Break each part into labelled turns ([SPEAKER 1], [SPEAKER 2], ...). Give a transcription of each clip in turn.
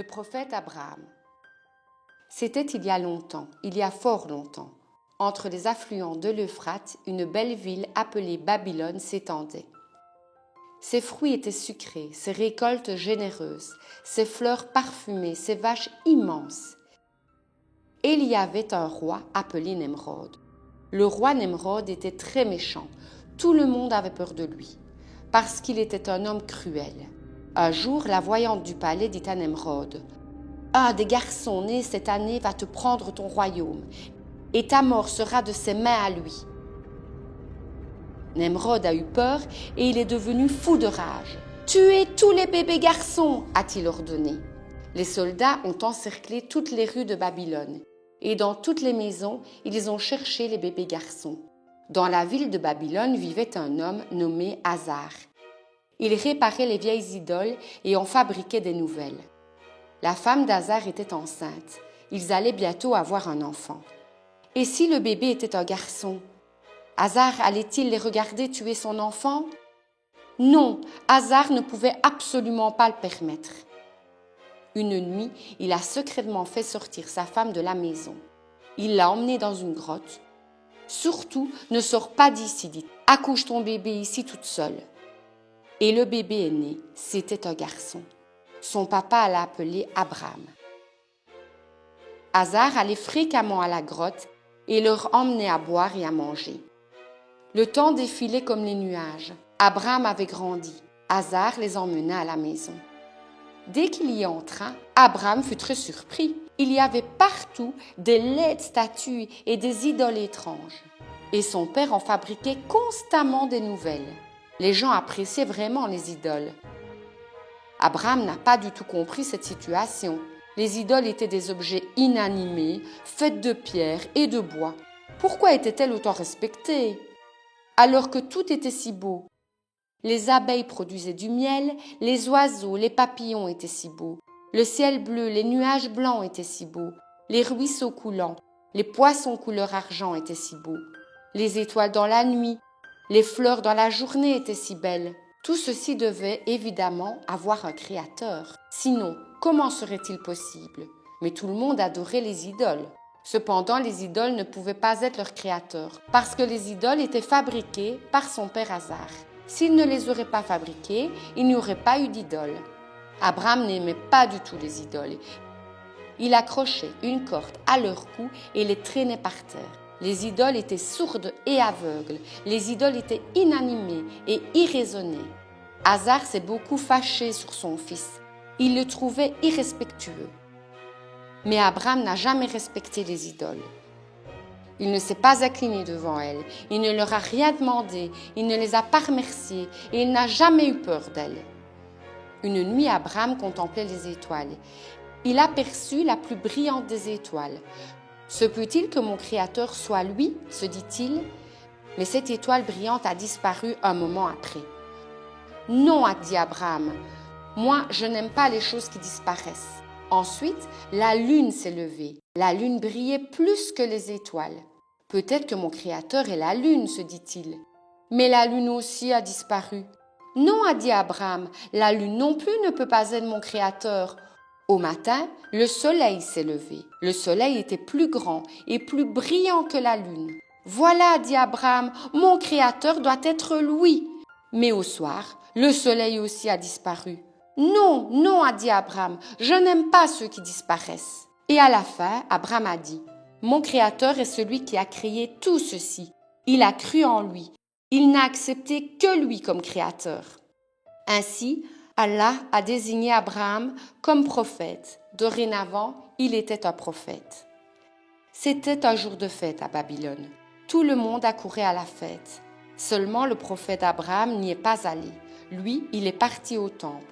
[SPEAKER 1] Le prophète Abraham. C'était il y a longtemps, il y a fort longtemps. Entre les affluents de l'Euphrate, une belle ville appelée Babylone s'étendait. Ses fruits étaient sucrés, ses récoltes généreuses, ses fleurs parfumées, ses vaches immenses. Et il y avait un roi appelé Nemrod. Le roi Nemrod était très méchant. Tout le monde avait peur de lui, parce qu'il était un homme cruel. Un jour, la voyante du palais dit à Nemrod, « Un des garçons nés cette année va te prendre ton royaume, et ta mort sera de ses mains à lui. » Nemrod a eu peur et il est devenu fou de rage. « Tuez tous les bébés garçons !» a-t-il ordonné. Les soldats ont encerclé toutes les rues de Babylone, et dans toutes les maisons, ils ont cherché les bébés garçons. Dans la ville de Babylone vivait un homme nommé Hazar. Il réparait les vieilles idoles et en fabriquait des nouvelles. La femme d'Hazar était enceinte. Ils allaient bientôt avoir un enfant. Et si le bébé était un garçon, Hazar allait-il les regarder tuer son enfant? Non, Hazar ne pouvait absolument pas le permettre. Une nuit, il a secrètement fait sortir sa femme de la maison. Il l'a emmenée dans une grotte. « Surtout, ne sors pas d'ici, dit. Accouche ton bébé ici toute seule. » Et le bébé est né. C'était un garçon. Son papa l'a appelé Abraham. Hazar allait fréquemment à la grotte et leur emmenait à boire et à manger. Le temps défilait comme les nuages. Abraham avait grandi. Hazar les emmena à la maison. Dès qu'il y entra, Abraham fut très surpris. Il y avait partout des laides statues et des idoles étranges. Et son père en fabriquait constamment des nouvelles. Les gens appréciaient vraiment les idoles. Abraham n'a pas du tout compris cette situation. Les idoles étaient des objets inanimés, faits de pierre et de bois. Pourquoi étaient-elles autant respectées? Alors que tout était si beau. Les abeilles produisaient du miel, les oiseaux, les papillons étaient si beaux. Le ciel bleu, les nuages blancs étaient si beaux. Les ruisseaux coulants, les poissons couleur argent étaient si beaux. Les étoiles dans la nuit, les fleurs dans la journée étaient si belles. Tout ceci devait évidemment avoir un créateur. Sinon, comment serait-il possible? Mais tout le monde adorait les idoles. Cependant, les idoles ne pouvaient pas être leur créateur, parce que les idoles étaient fabriquées par son père Hazar. S'il ne les aurait pas fabriquées, il n'y aurait pas eu d'idoles. Abraham n'aimait pas du tout les idoles. Il accrochait une corde à leur cou et les traînait par terre. Les idoles étaient sourdes et aveugles. Les idoles étaient inanimées et irraisonnées. Hazar s'est beaucoup fâché sur son fils. Il le trouvait irrespectueux. Mais Abraham n'a jamais respecté les idoles. Il ne s'est pas incliné devant elles. Il ne leur a rien demandé. Il ne les a pas remerciées et il n'a jamais eu peur d'elles. Une nuit, Abraham contemplait les étoiles. Il aperçut la plus brillante des étoiles. « Se peut-il que mon Créateur soit lui ?» se dit-il. Mais cette étoile brillante a disparu un moment après. « Non, a dit Abraham, moi je n'aime pas les choses qui disparaissent. » Ensuite, la lune s'est levée. La lune brillait plus que les étoiles. « Peut-être que mon Créateur est la lune, se dit-il. Mais la lune aussi a disparu. « Non, a dit Abraham, la lune non plus ne peut pas être mon Créateur. » Au matin, le soleil s'est levé. Le soleil était plus grand et plus brillant que la lune. « Voilà, dit Abraham, mon Créateur doit être lui. » Mais au soir, le soleil aussi a disparu. « Non, non, a dit Abraham, je n'aime pas ceux qui disparaissent. » Et à la fin, Abraham a dit, « Mon Créateur est celui qui a créé tout ceci. Il a cru en lui. Il n'a accepté que lui comme Créateur. » Ainsi, Allah a désigné Abraham comme prophète. Dorénavant, il était un prophète. C'était un jour de fête à Babylone. Tout le monde accourait à la fête. Seulement le prophète Abraham n'y est pas allé. Lui, il est parti au temple.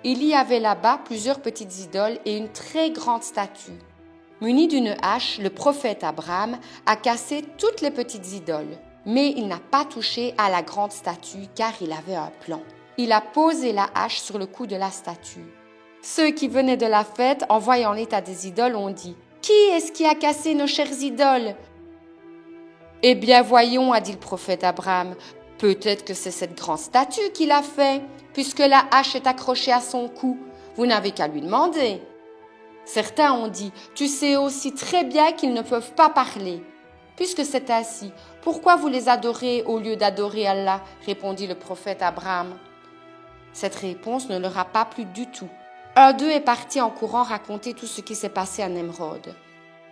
[SPEAKER 1] Il y avait là-bas plusieurs petites idoles et une très grande statue. Muni d'une hache, le prophète Abraham a cassé toutes les petites idoles. Mais il n'a pas touché à la grande statue car il avait un plan. Il a posé la hache sur le cou de la statue. Ceux qui venaient de la fête, en voyant l'état des idoles, ont dit « Qui est-ce qui a cassé nos chères idoles ?» « Eh bien, voyons, a dit le prophète Abraham, peut-être que c'est cette grande statue qui l'a fait, puisque la hache est accrochée à son cou. Vous n'avez qu'à lui demander. » Certains ont dit, tu sais aussi très bien qu'ils ne peuvent pas parler. Puisque c'est ainsi, pourquoi vous les adorez au lieu d'adorer Allah, répondit le prophète Abraham. Cette réponse ne leur a pas plu du tout. Un d'eux est parti en courant raconter tout ce qui s'est passé à Nemrod.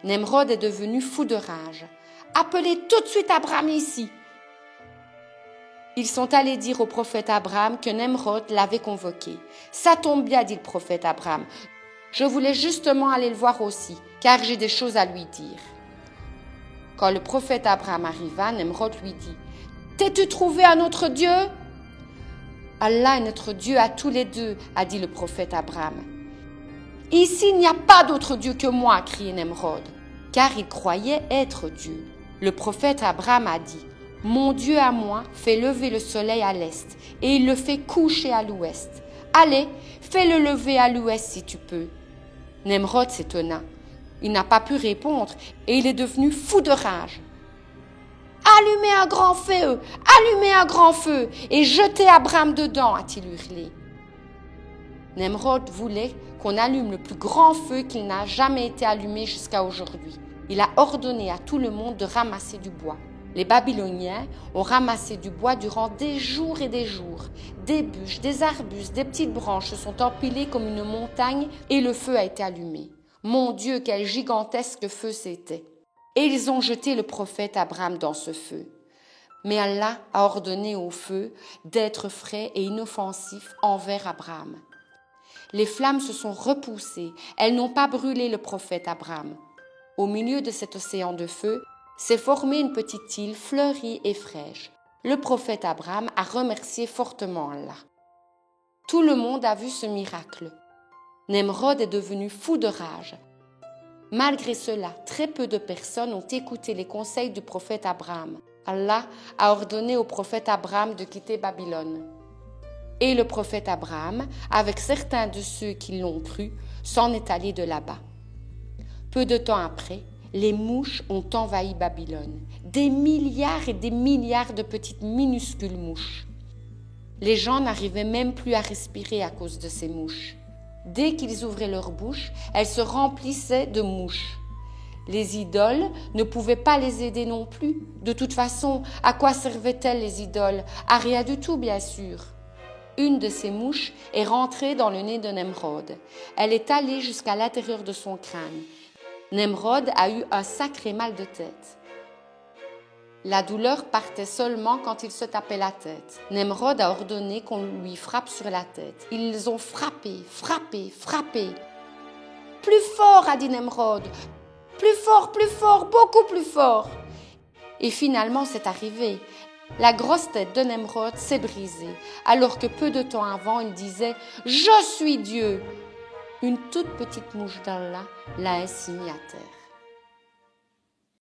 [SPEAKER 1] Nemrod est devenu fou de rage. « Appelez tout de suite Abraham ici !» Ils sont allés dire au prophète Abraham que Nemrod l'avait convoqué. « Ça tombe bien, dit le prophète Abraham. Je voulais justement aller le voir aussi, car j'ai des choses à lui dire. » Quand le prophète Abraham arriva, Nemrod lui dit « T'es-tu trouvé un autre Dieu ?» « Allah est notre Dieu à tous les deux, a dit le prophète Abraham. « Ici, il n'y a pas d'autre Dieu que moi, criait Nemrod, car il croyait être Dieu. Le prophète Abraham a dit « Mon Dieu à moi fait lever le soleil à l'est et il le fait coucher à l'ouest. Allez, fais-le lever à l'ouest si tu peux. » Nemrod s'étonna. Il n'a pas pu répondre et il est devenu fou de rage. « Allumez un grand feu, allumez un grand feu et jetez Abraham dedans, a-t-il hurlé. Nemrod voulait qu'on allume le plus grand feu qu'il n'a jamais été allumé jusqu'à aujourd'hui. Il a ordonné à tout le monde de ramasser du bois. Les Babyloniens ont ramassé du bois durant des jours et des jours. Des bûches, des arbustes, des petites branches se sont empilées comme une montagne et le feu a été allumé. Mon Dieu, quel gigantesque feu c'était! Et ils ont jeté le prophète Abraham dans ce feu. Mais Allah a ordonné au feu d'être frais et inoffensif envers Abraham. Les flammes se sont repoussées, elles n'ont pas brûlé le prophète Abraham. Au milieu de cet océan de feu, s'est formée une petite île fleurie et fraîche. Le prophète Abraham a remercié fortement Allah. Tout le monde a vu ce miracle. Nemrod est devenu fou de rage. Malgré cela, très peu de personnes ont écouté les conseils du prophète Abraham. Allah a ordonné au prophète Abraham de quitter Babylone. Et le prophète Abraham, avec certains de ceux qui l'ont cru, s'en est allé de là-bas. Peu de temps après, les mouches ont envahi Babylone. Des milliards et des milliards de petites minuscules mouches. Les gens n'arrivaient même plus à respirer à cause de ces mouches. Dès qu'ils ouvraient leur bouche, elles se remplissaient de mouches. Les idoles ne pouvaient pas les aider non plus. De toute façon, à quoi servaient-elles les idoles? À rien du tout, bien sûr. Une de ces mouches est rentrée dans le nez de Nemrod. Elle est allée jusqu'à l'intérieur de son crâne. Nemrod a eu un sacré mal de tête. La douleur partait seulement quand il se tapait la tête. Nemrod a ordonné qu'on lui frappe sur la tête. Ils ont frappé, frappé, frappé. « Plus fort » a dit Nemrod. « Plus fort, beaucoup plus fort » Et finalement, c'est arrivé. La grosse tête de Nemrod s'est brisée, alors que peu de temps avant, il disait « Je suis Dieu ». Une toute petite mouche d'Allah l'a ainsi mis à terre.